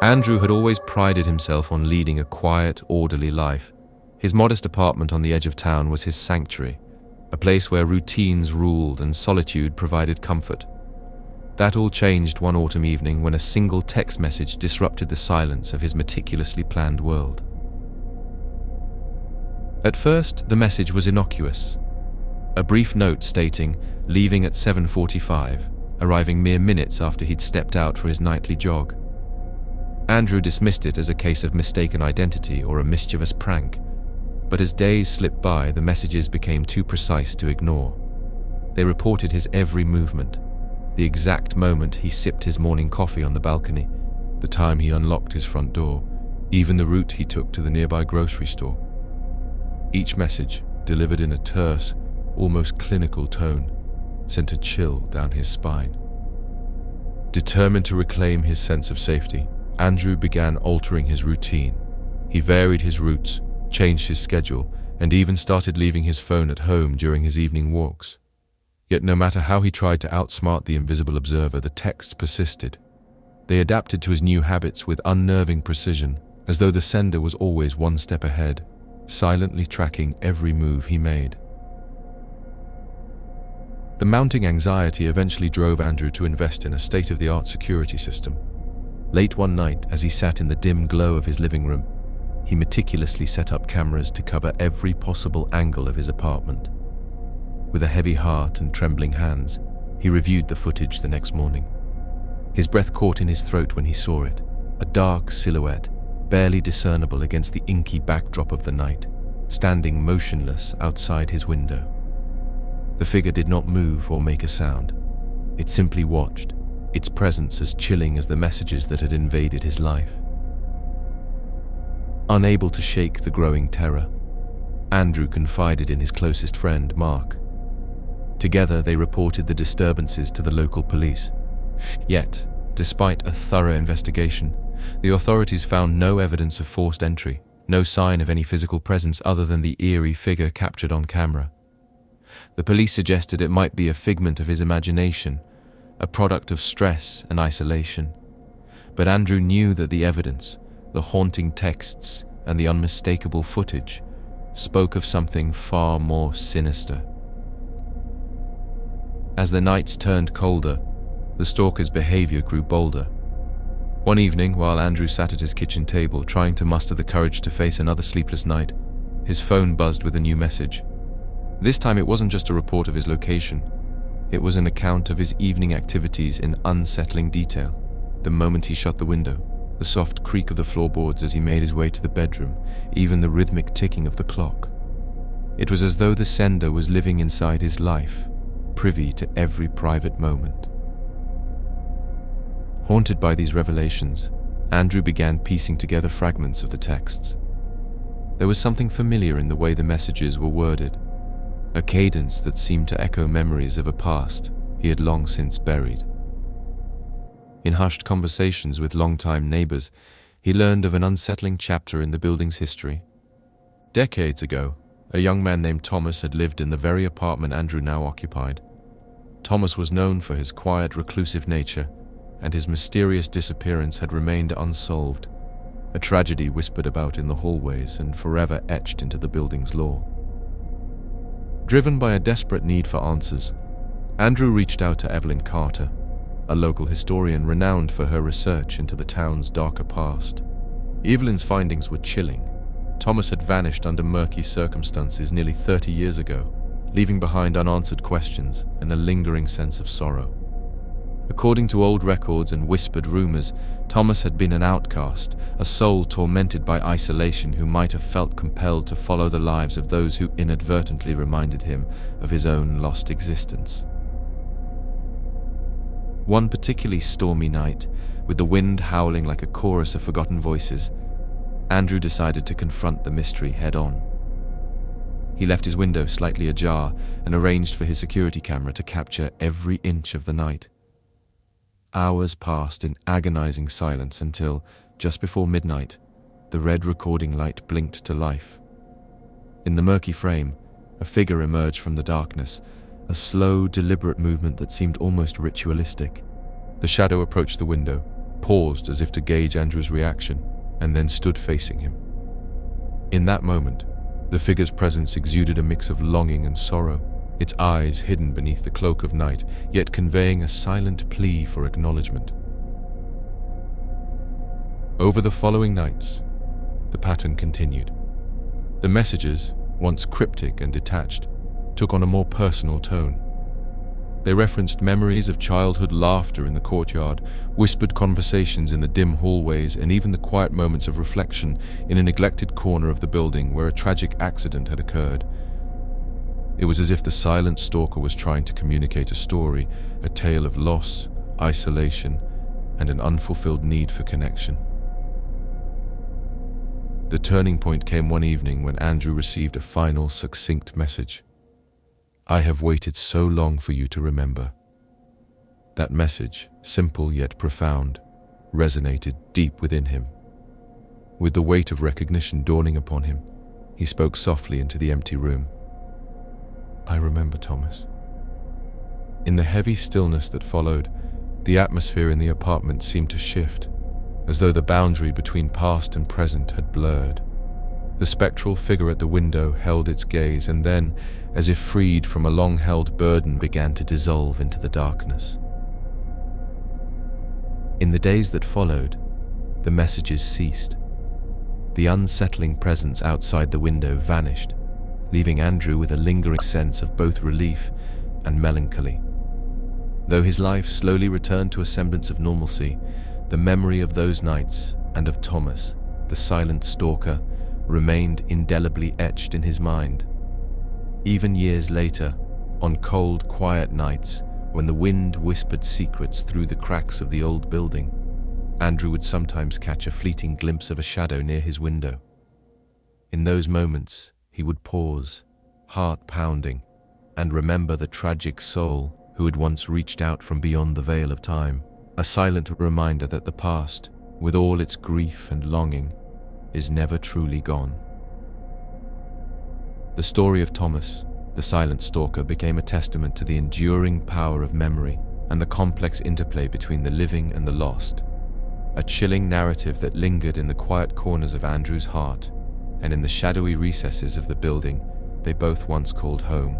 Andrew had always prided himself on leading a quiet, orderly life. His modest apartment on the edge of town was his sanctuary, a place where routines ruled and solitude provided comfort. That all changed one autumn evening when a single text message disrupted the silence of his meticulously planned world. At first, the message was innocuous. A brief note stating, leaving at 7:45, arriving mere minutes after he'd stepped out for his nightly jog. Andrew dismissed it as a case of mistaken identity or a mischievous prank, but as days slipped by, the messages became too precise to ignore. They reported his every movement, the exact moment he sipped his morning coffee on the balcony, the time he unlocked his front door, even the route he took to the nearby grocery store. Each message, delivered in a terse, almost clinical tone, sent a chill down his spine. Determined to reclaim his sense of safety, Andrew began altering his routine. He varied his routes, changed his schedule, and even started leaving his phone at home during his evening walks. Yet no matter how he tried to outsmart the invisible observer, the texts persisted. They adapted to his new habits with unnerving precision, as though the sender was always one step ahead, silently tracking every move he made. The mounting anxiety eventually drove Andrew to invest in a state-of-the-art security system. Late one night, as he sat in the dim glow of his living room, he meticulously set up cameras to cover every possible angle of his apartment. With a heavy heart and trembling hands, he reviewed the footage the next morning. His breath caught in his throat when he saw it, a dark silhouette, barely discernible against the inky backdrop of the night, standing motionless outside his window. The figure did not move or make a sound. It simply watched, its presence as chilling as the messages that had invaded his life. Unable to shake the growing terror, Andrew confided in his closest friend, Mark. Together, they reported the disturbances to the local police. Yet, despite a thorough investigation, the authorities found no evidence of forced entry, no sign of any physical presence other than the eerie figure captured on camera. The police suggested it might be a figment of his imagination, a product of stress and isolation. But Andrew knew that the evidence, the haunting texts, and the unmistakable footage spoke of something far more sinister. As the nights turned colder, the stalker's behavior grew bolder. One evening, while Andrew sat at his kitchen table trying to muster the courage to face another sleepless night, his phone buzzed with a new message. This time it wasn't just a report of his location. It was an account of his evening activities in unsettling detail. The moment he shut the window, the soft creak of the floorboards as he made his way to the bedroom, even the rhythmic ticking of the clock. It was as though the sender was living inside his life, privy to every private moment. Haunted by these revelations, Andrew began piecing together fragments of the texts. There was something familiar in the way the messages were worded, a cadence that seemed to echo memories of a past he had long since buried. In hushed conversations with longtime neighbors, he learned of an unsettling chapter in the building's history. Decades ago, a young man named Thomas had lived in the very apartment Andrew now occupied. Thomas was known for his quiet, reclusive nature, and his mysterious disappearance had remained unsolved, a tragedy whispered about in the hallways and forever etched into the building's lore. Driven by a desperate need for answers, Andrew reached out to Evelyn Carter, a local historian renowned for her research into the town's darker past. Evelyn's findings were chilling. Thomas had vanished under murky circumstances nearly 30 years ago, leaving behind unanswered questions and a lingering sense of sorrow. According to old records and whispered rumors, Thomas had been an outcast, a soul tormented by isolation who might have felt compelled to follow the lives of those who inadvertently reminded him of his own lost existence. One particularly stormy night, with the wind howling like a chorus of forgotten voices, Andrew decided to confront the mystery head-on. He left his window slightly ajar and arranged for his security camera to capture every inch of the night. Hours passed in agonizing silence until, just before midnight, the red recording light blinked to life. In the murky frame, a figure emerged from the darkness, a slow, deliberate movement that seemed almost ritualistic. The shadow approached the window, paused as if to gauge Andrew's reaction, and then stood facing him. In that moment, the figure's presence exuded a mix of longing and sorrow, its eyes hidden beneath the cloak of night, yet conveying a silent plea for acknowledgement. Over the following nights, the pattern continued. The messages, once cryptic and detached, took on a more personal tone. They referenced memories of childhood laughter in the courtyard, whispered conversations in the dim hallways, and even the quiet moments of reflection in a neglected corner of the building where a tragic accident had occurred. It was as if the silent stalker was trying to communicate a story, a tale of loss, isolation, and an unfulfilled need for connection. The turning point came one evening when Andrew received a final, succinct message. "I have waited so long for you to remember." That message, simple yet profound, resonated deep within him. With the weight of recognition dawning upon him, he spoke softly into the empty room. "I remember, Thomas." In the heavy stillness that followed, the atmosphere in the apartment seemed to shift, as though the boundary between past and present had blurred. The spectral figure at the window held its gaze and then, as if freed from a long-held burden, began to dissolve into the darkness. In the days that followed, the messages ceased. The unsettling presence outside the window vanished, leaving Andrew with a lingering sense of both relief and melancholy. Though his life slowly returned to a semblance of normalcy, the memory of those nights and of Thomas, the silent stalker, remained indelibly etched in his mind. Even years later, on cold, quiet nights, when the wind whispered secrets through the cracks of the old building, Andrew would sometimes catch a fleeting glimpse of a shadow near his window. In those moments, he would pause, heart pounding, and remember the tragic soul who had once reached out from beyond the veil of time, a silent reminder that the past, with all its grief and longing, is never truly gone. The story of Thomas, the silent stalker, became a testament to the enduring power of memory and the complex interplay between the living and the lost, a chilling narrative that lingered in the quiet corners of Andrew's heart and in the shadowy recesses of the building they both once called home.